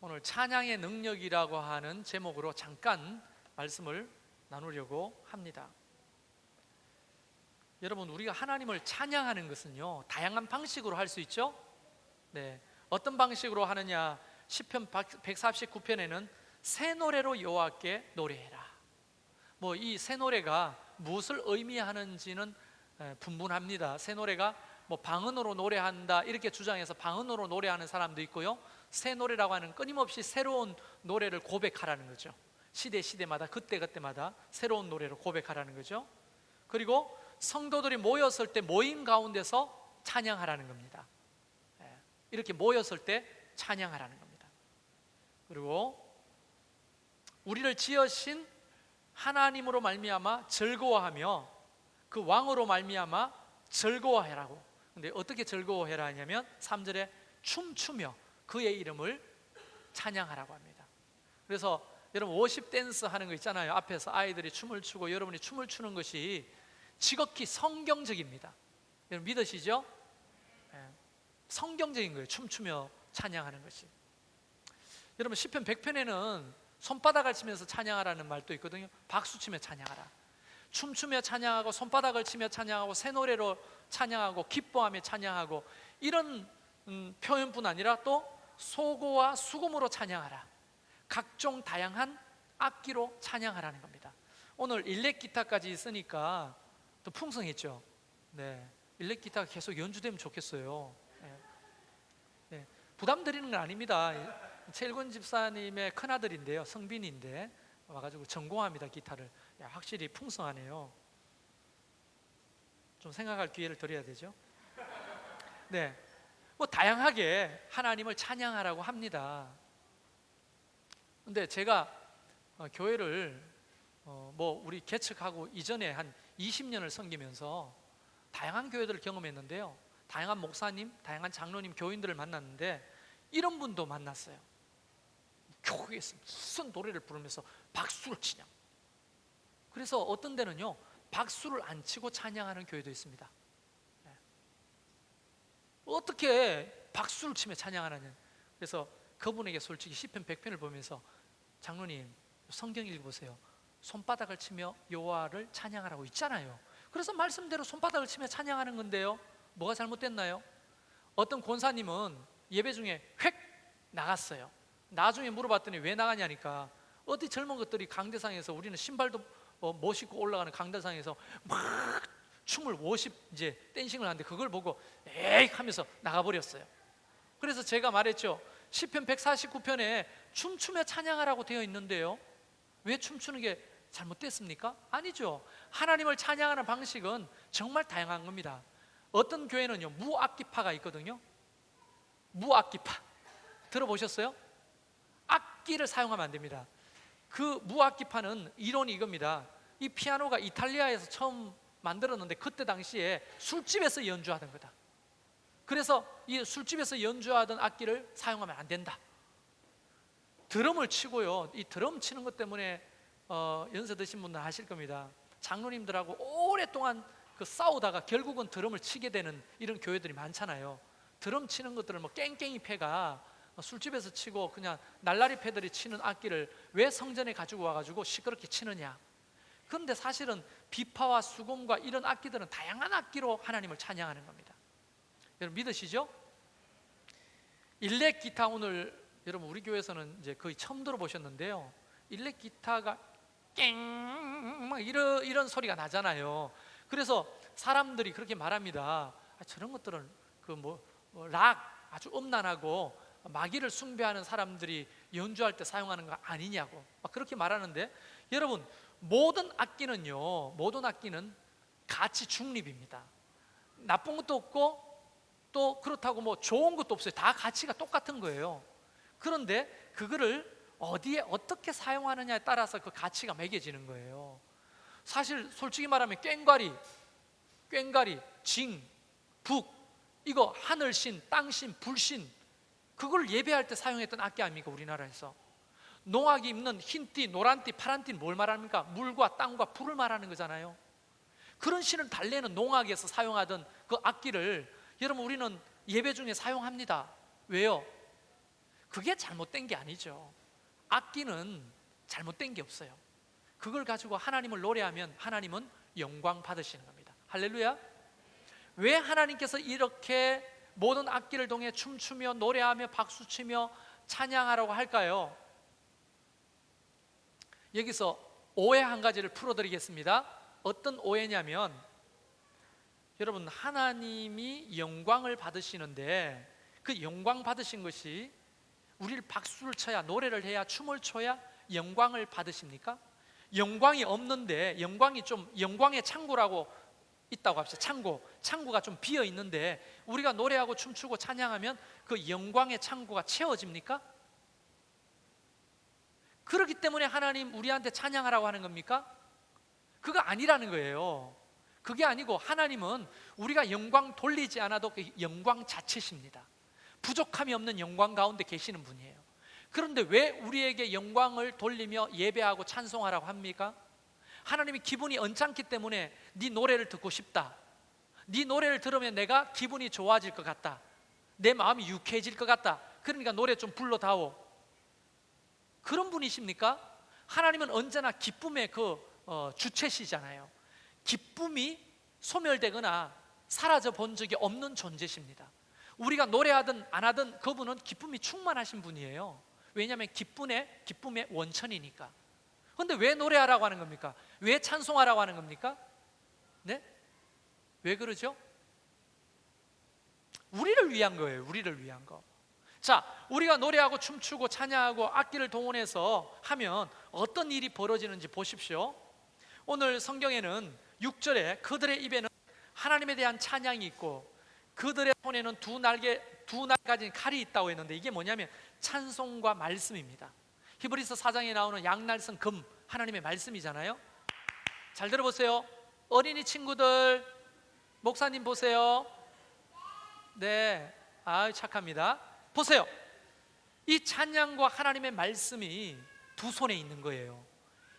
오늘 찬양의 능력이라고 하는 제목으로 잠깐 말씀을 나누려고 합니다. 여러분, 우리가 하나님을 찬양하는 것은요, 다양한 방식으로 할 수 있죠? 네, 어떤 방식으로 하느냐? 시편 149편에는 새 노래로 여호와께 노래해라. 이 새 노래가 무엇을 의미하는지는 분분합니다. 새 노래가 방언으로 노래한다 이렇게 주장해서 방언으로 노래하는 사람도 있고요, 새 노래라고 하는 끊임없이 새로운 노래를 고백하라는 거죠. 시대마다 그때마다 새로운 노래로 고백하라는 거죠. 그리고 성도들이 모였을 때 모임 가운데서 찬양하라는 겁니다. 이렇게 모였을 때 찬양하라는 겁니다. 그리고 우리를 지으신 하나님으로 말미암아 즐거워하며 그 왕으로 말미암아 즐거워해라고. 근데 어떻게 즐거워해라 하냐면 3절에 춤추며 그의 이름을 찬양하라고 합니다. 그래서 여러분, 워십 댄스 하는 거 있잖아요. 앞에서 아이들이 춤을 추고 여러분이 춤을 추는 것이 지극히 성경적입니다. 여러분 믿으시죠? 성경적인 거예요. 춤추며 찬양하는 것이. 여러분, 시편 100편에는 손바닥을 치면서 찬양하라는 말도 있거든요. 박수치며 찬양하라. 춤추며 찬양하고 손바닥을 치며 찬양하고 새 노래로 찬양하고 기뻐하며 찬양하고 이런 표현뿐 아니라 또 소고와 수금으로 찬양하라. 각종 다양한 악기로 찬양하라는 겁니다. 오늘 일렉 기타까지 있으니까 또 풍성했죠. 네, 일렉 기타가 계속 연주되면 좋겠어요. 네, 부담 드리는 건 아닙니다. 최일권 집사님의 큰아들인데요, 성빈인데 와가지고 전공합니다, 기타를. 확실히 풍성하네요. 좀 생각할 기회를 드려야 되죠. 네, 다양하게 하나님을 찬양하라고 합니다. 근데 제가 교회를 우리 개척하고 이전에 한 20년을 섬기면서 다양한 교회들을 경험했는데요, 다양한 목사님, 다양한 장로님, 교인들을 만났는데 이런 분도 만났어요. 교회에서 무슨 노래를 부르면서 박수를 치냐. 그래서 어떤 데는요, 박수를 안 치고 찬양하는 교회도 있습니다. 어떻게 박수를 치며 찬양하느냐. 그래서 그분에게 솔직히 시편 100편을 보면서, 장로님 성경 읽어보세요. 손바닥을 치며 여호와를 찬양하라고 있잖아요. 그래서 말씀대로 손바닥을 치며 찬양하는 건데요, 뭐가 잘못됐나요? 어떤 권사님은 예배 중에 획 나갔어요. 나중에 물어봤더니 왜 나가냐니까, 어디 젊은 것들이 강대상에서, 우리는 신발도 못 신고 올라가는 강대상에서 막 춤을 50 이제 댄싱을 하는데 그걸 보고 에이 하면서 나가버렸어요. 그래서 제가 말했죠. 시편 149편에 춤추며 찬양하라고 되어 있는데요, 왜 춤추는 게 잘못됐습니까? 아니죠. 하나님을 찬양하는 방식은 정말 다양한 겁니다. 어떤 교회는요, 무악기파가 있거든요. 무악기파 들어보셨어요? 악기를 사용하면 안 됩니다. 그 무악기파는 이론이 이겁니다. 이 피아노가 이탈리아에서 처음 만들었는데 그때 당시에 술집에서 연주하던 거다. 그래서 이 술집에서 연주하던 악기를 사용하면 안 된다. 드럼을 치고요, 이 드럼 치는 것 때문에 연세 드신 분들 아실 겁니다. 장로님들하고 오랫동안 싸우다가 결국은 드럼을 치게 되는 이런 교회들이 많잖아요. 드럼 치는 것들을 깽깽이 패가 술집에서 치고 그냥 날라리 패들이 치는 악기를 왜 성전에 가지고 와가지고 시끄럽게 치느냐. 그런데 사실은 비파와 수금과 이런 악기들은 다양한 악기로 하나님을 찬양하는 겁니다. 여러분 믿으시죠? 일렉 기타, 오늘 여러분 우리 교회에서는 이제 거의 처음 들어보셨는데요, 일렉 기타가 깽 막 이런 소리가 나잖아요. 그래서 사람들이 그렇게 말합니다. 저런 것들은 락 아주 음란하고 마귀를 숭배하는 사람들이 연주할 때 사용하는 거 아니냐고 그렇게 말하는데, 여러분 모든 악기는 가치 중립입니다. 나쁜 것도 없고 또 그렇다고 좋은 것도 없어요. 다 가치가 똑같은 거예요. 그런데 그거를 어디에 어떻게 사용하느냐에 따라서 그 가치가 매겨지는 거예요. 사실 솔직히 말하면 꽹과리, 징, 북, 이거 하늘신, 땅신, 불신, 그걸 예배할 때 사용했던 악기 아닙니까? 우리나라에서 농악이 입는 흰띠, 노란띠, 파란띠는 뭘 말합니까? 물과 땅과 불을 말하는 거잖아요. 그런 신을 달래는 농악에서 사용하던 그 악기를 여러분 우리는 예배 중에 사용합니다. 왜요? 그게 잘못된 게 아니죠. 악기는 잘못된 게 없어요. 그걸 가지고 하나님을 노래하면 하나님은 영광 받으시는 겁니다. 할렐루야. 왜 하나님께서 이렇게 모든 악기를 통해 춤추며 노래하며 박수치며 찬양하라고 할까요? 여기서 오해 한 가지를 풀어드리겠습니다. 어떤 오해냐면, 여러분, 하나님이 영광을 받으시는데 그 영광 받으신 것이 우리를 박수를 쳐야, 노래를 해야, 춤을 춰야 영광을 받으십니까? 영광이 없는데, 영광이 좀, 영광의 창고라고 있다고 합시다. 창고가 좀 비어 있는데 우리가 노래하고 춤추고 찬양하면 그 영광의 창고가 채워집니까? 그렇기 때문에 하나님 우리한테 찬양하라고 하는 겁니까? 그거 아니라는 거예요. 그게 아니고 하나님은 우리가 영광 돌리지 않아도 그 영광 자체십니다. 부족함이 없는 영광 가운데 계시는 분이에요. 그런데 왜 우리에게 영광을 돌리며 예배하고 찬송하라고 합니까? 하나님이 기분이 언짢기 때문에 네 노래를 듣고 싶다, 네 노래를 들으면 내가 기분이 좋아질 것 같다, 내 마음이 유쾌해질 것 같다, 그러니까 노래 좀 불러다오, 그런 분이십니까? 하나님은 언제나 기쁨의 주체시잖아요. 기쁨이 소멸되거나 사라져 본 적이 없는 존재십니다. 우리가 노래하든 안 하든 그분은 기쁨이 충만하신 분이에요. 왜냐하면 기쁨의 원천이니까. 그런데 왜 노래하라고 하는 겁니까? 왜 찬송하라고 하는 겁니까? 네? 왜 그러죠? 우리를 위한 거예요. 우리를 위한 거. 자, 우리가 노래하고 춤추고 찬양하고 악기를 동원해서 하면 어떤 일이 벌어지는지 보십시오. 오늘 성경에는 6절에 그들의 입에는 하나님에 대한 찬양이 있고 그들의 손에는 두 날 가진 칼이 있다고 했는데, 이게 뭐냐면 찬송과 말씀입니다. 히브리서 4장에 나오는 양날선 금, 하나님의 말씀이잖아요. 잘 들어보세요. 어린이 친구들, 목사님 보세요. 네, 착합니다. 보세요. 이 찬양과 하나님의 말씀이 두 손에 있는 거예요.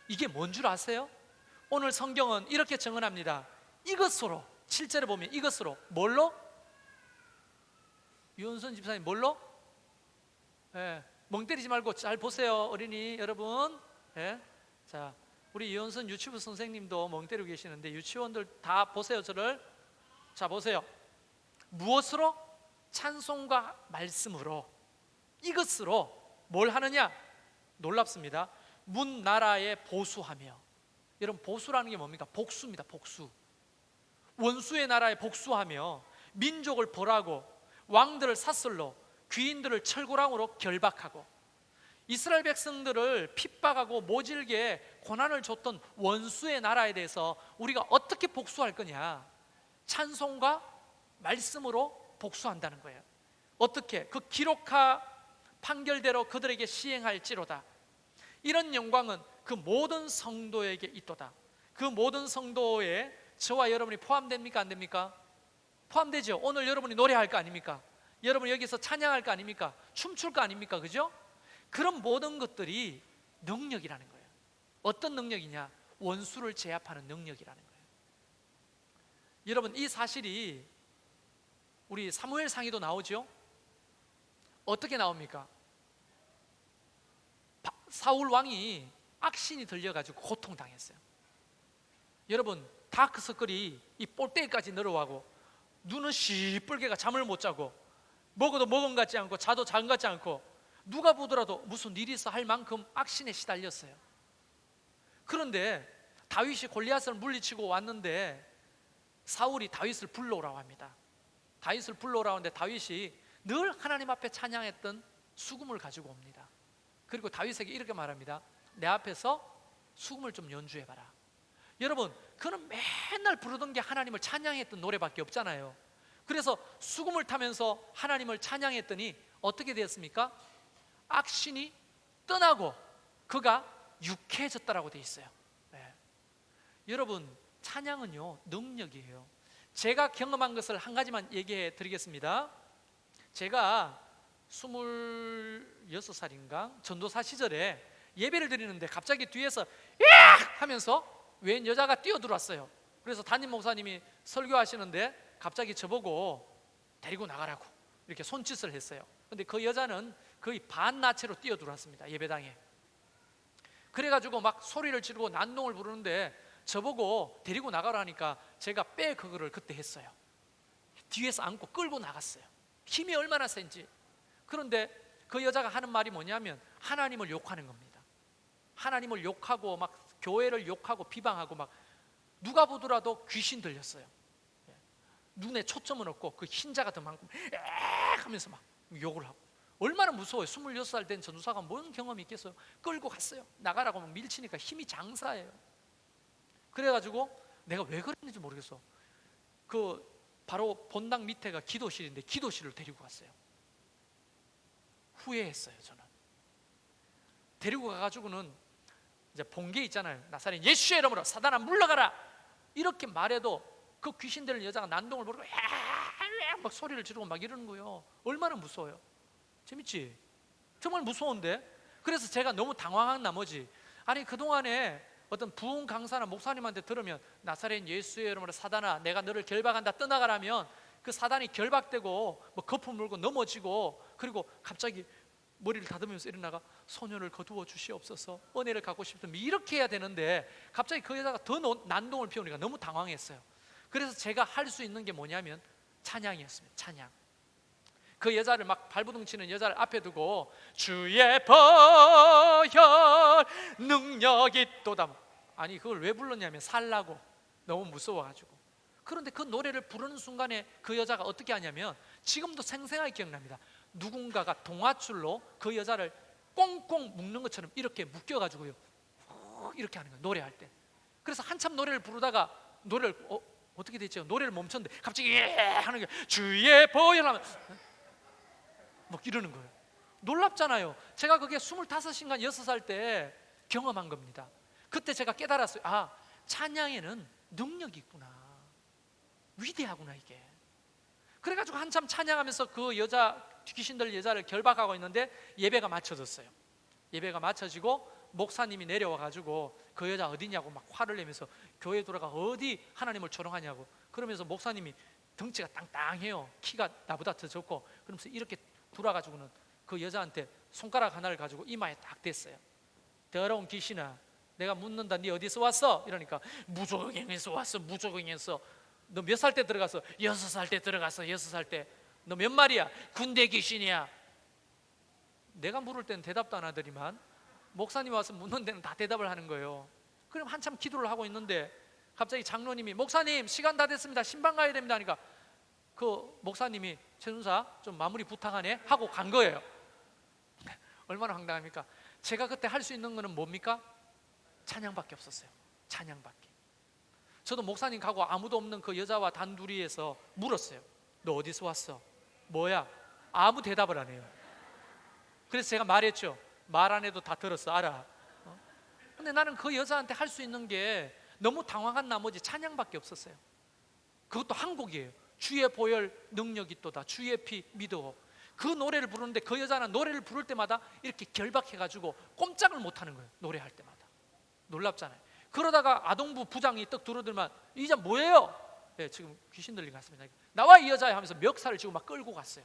이게 뭔 줄 아세요? 오늘 성경은 이렇게 증언합니다. 이것으로, 7절에 보면 이것으로, 뭘로? 유은선 집사님, 뭘로? 멍 때리지 말고 잘 보세요, 어린이 여러분. 자, 우리 유은선 유치부 선생님도 멍 때리고 계시는데 유치원들 다 보세요, 저를. 자, 보세요. 무엇으로? 찬송과 말씀으로, 이것으로 뭘 하느냐? 놀랍습니다. 문 나라에 보수하며. 여러분, 보수라는 게 뭡니까? 복수입니다. 복수. 원수의 나라에 복수하며 민족을 벌하고 왕들을 사슬로, 귀인들을 철고랑으로 결박하고, 이스라엘 백성들을 핍박하고 모질게 고난을 줬던 원수의 나라에 대해서 우리가 어떻게 복수할 거냐? 찬송과 말씀으로 복수한다는 거예요. 어떻게? 그 기록하 판결대로 그들에게 시행할지로다. 이런 영광은 그 모든 성도에게 있도다. 그 모든 성도에 저와 여러분이 포함됩니까? 안 됩니까? 포함되죠. 오늘 여러분이 노래할 거 아닙니까? 여러분 여기서 찬양할 거 아닙니까? 춤출 거 아닙니까? 그죠? 그런 모든 것들이 능력이라는 거예요. 어떤 능력이냐? 원수를 제압하는 능력이라는 거예요. 여러분, 이 사실이 우리 사무엘상에도 나오죠. 어떻게 나옵니까? 사울 왕이 악신이 들려가지고 고통당했어요. 여러분, 다크서클이 이 볼때까지 늘어가고 눈은 시뻘개가 잠을 못 자고 먹어도 먹은 것 같지 않고 자도 잔 것 같지 않고 누가 보더라도 무슨 일이 있어 할 만큼 악신에 시달렸어요. 그런데 다윗이 골리앗을 물리치고 왔는데 사울이 다윗을 불러오라고 합니다. 다윗을 불러오라고 하는데 다윗이 늘 하나님 앞에 찬양했던 수금을 가지고 옵니다. 그리고 다윗에게 이렇게 말합니다. 내 앞에서 수금을 좀 연주해봐라. 여러분, 그는 맨날 부르던 게 하나님을 찬양했던 노래밖에 없잖아요. 그래서 수금을 타면서 하나님을 찬양했더니 어떻게 되었습니까? 악신이 떠나고 그가 유쾌해졌다라고 되어 있어요. 여러분, 찬양은요 능력이에요. 제가 경험한 것을 한 가지만 얘기해 드리겠습니다. 제가 26살인가 전도사 시절에 예배를 드리는데 갑자기 뒤에서 야! 하면서 웬 여자가 뛰어들어왔어요. 그래서 담임 목사님이 설교하시는데 갑자기 저보고 데리고 나가라고 이렇게 손짓을 했어요. 근데 그 여자는 거의 반나체로 뛰어들어왔습니다, 예배당에. 그래가지고 막 소리를 지르고 난동을 부르는데 저보고 데리고 나가라니까 제가 그거를 그때 했어요. 뒤에서 안고 끌고 나갔어요. 힘이 얼마나 센지. 그런데 그 여자가 하는 말이 뭐냐면 하나님을 욕하는 겁니다. 하나님을 욕하고 막 교회를 욕하고 비방하고, 막 누가 보더라도 귀신 들렸어요. 눈에 초점은 없고 그 흰자가 더 많고 하면서 막 욕을 하고. 얼마나 무서워요. 26살 된 전도사가 뭔 경험이 있겠어요. 끌고 갔어요. 나가라고 막 밀치니까 힘이 장사예요. 그래가지고 내가 왜 그랬는지 모르겠어. 그 바로 본당 밑에가 기도실인데 기도실을 데리고 갔어요. 후회했어요. 저는 데리고 가가지고는 이제 본게 있잖아요. 나사렛 예수의 이름으로 사단아 물러가라 이렇게 말해도 그 귀신 들린 여자가 난동을 부르고 막 소리를 지르고 막 이러는 거예요. 얼마나 무서워요. 재밌지? 정말 무서운데. 그래서 제가 너무 당황한 나머지, 아니 그동안에 어떤 부흥 강사나 목사님한테 들으면 나사렛 예수의 이름으로 사단아 내가 너를 결박한다 떠나가라면 그 사단이 결박되고 뭐 거품 물고 넘어지고, 그리고 갑자기 머리를 다듬으면서 일어나가 소년을 거두어 주시옵소서 은혜를 갖고 싶으면 이렇게 해야 되는데, 갑자기 그 여자가 더 난동을 피우니까 너무 당황했어요. 그래서 제가 할 수 있는 게 뭐냐면 찬양이었습니다. 찬양. 그 여자를 막 발버둥 치는 여자를 앞에 두고 주의 보혈 능력이 또다. 아니 그걸 왜 불렀냐면 살라고, 너무 무서워가지고. 그런데 그 노래를 부르는 순간에 그 여자가 어떻게 하냐면, 지금도 생생하게 기억납니다. 누군가가 동아줄로 그 여자를 꽁꽁 묶는 것처럼 이렇게 묶여가지고요 이렇게 하는 거예요, 노래할 때. 그래서 한참 노래를 부르다가 노래를 어떻게 됐죠? 노래를 멈췄는데 갑자기 하는 거예요. 주의 보혈 하면 막 이러는 거예요. 놀랍잖아요. 제가 그게 25인가 6살 때 경험한 겁니다. 그때 제가 깨달았어요. 아, 찬양에는 능력이 있구나, 위대하구나 이게. 그래가지고 한참 찬양하면서 그 여자, 귀신 들린 여자를 결박하고 있는데 예배가 마쳐졌어요. 예배가 마쳐지고 목사님이 내려와가지고 그 여자 어디냐고 막 화를 내면서 교회 돌아가 어디 하나님을 조롱하냐고. 그러면서 목사님이 덩치가 땅땅해요. 키가 나보다 더 적고. 그러면서 이렇게 돌아가지고는 그 여자한테 손가락 하나를 가지고 이마에 딱 댔어요. 더러운 귀신아, 내가 묻는다. 네 어디서 왔어? 이러니까 무조갱에서 왔어. 무조갱에서. 너 몇 살 때 들어갔어? 6살 때 들어갔어. 6살 때. 너 몇 말이야? 군대 귀신이야. 내가 물을 때는 대답도 안 하더니만 목사님 와서 묻는 데는 다 대답을 하는 거예요. 그럼 한참 기도를 하고 있는데 갑자기 장로님이 목사님 시간 다 됐습니다. 신방 가야 됩니다 하니까 그 목사님이 최순사 좀 마무리 부탁하네 하고 간 거예요. 얼마나 황당합니까? 제가 그때 할 수 있는 거는 뭡니까? 찬양밖에 없었어요. 찬양밖에. 저도 목사님 가고 아무도 없는 그 여자와 단둘이에서 물었어요. 너 어디서 왔어? 뭐야? 아무 대답을 안 해요. 그래서 제가 말했죠. 말 안 해도 다 들었어, 알아. 근데 나는 그 여자한테 할 수 있는 게 너무 당황한 나머지 찬양밖에 없었어요. 그것도 한 곡이에요. 주의 보혈 능력이 또다, 주의 피 믿어. 그 노래를 부르는데 그 여자는 노래를 부를 때마다 이렇게 결박해가지고 꼼짝을 못하는 거예요. 노래할 때마다. 놀랍잖아요. 그러다가 아동부 부장이 떡 들어들면 이 여자 뭐예요? 네, 지금 귀신 들린 것 같습니다. 나와 이 여자야 하면서 멱살을 지고 막 끌고 갔어요.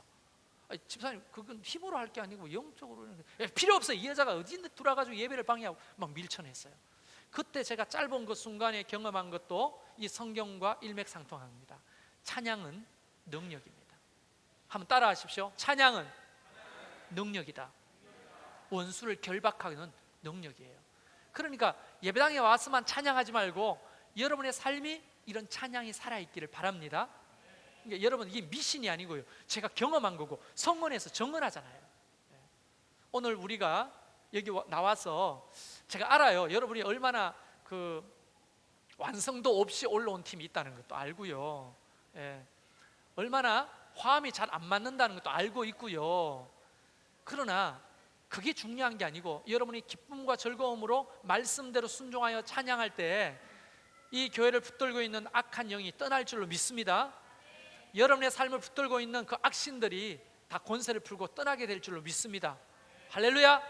아니, 집사님 그건 힘으로 할 게 아니고 영적으로. 필요 없어요. 이 여자가 어딘데 들어와가지고 예배를 방해하고 막 밀쳐냈어요. 그때 제가 짧은 그 순간에 경험한 것도 이 성경과 일맥상통합니다. 찬양은 능력입니다. 한번 따라 하십시오. 찬양은 능력이다. 원수를 결박하는 능력이에요. 그러니까 예배당에 와서만 찬양하지 말고 여러분의 삶이 이런 찬양이 살아있기를 바랍니다. 그러니까 여러분 이게 미신이 아니고요, 제가 경험한 거고 성언에서 정언하잖아요. 오늘 우리가 여기 나와서 제가 알아요. 여러분이 얼마나 그 완성도 없이 올라온 팀이 있다는 것도 알고요, 얼마나 화음이 잘 안 맞는다는 것도 알고 있고요. 그러나 그게 중요한 게 아니고 여러분이 기쁨과 즐거움으로 말씀대로 순종하여 찬양할 때 이 교회를 붙들고 있는 악한 영이 떠날 줄로 믿습니다. 여러분의 삶을 붙들고 있는 그 악신들이 다 권세를 풀고 떠나게 될 줄로 믿습니다. 할렐루야.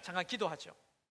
잠깐 기도하죠.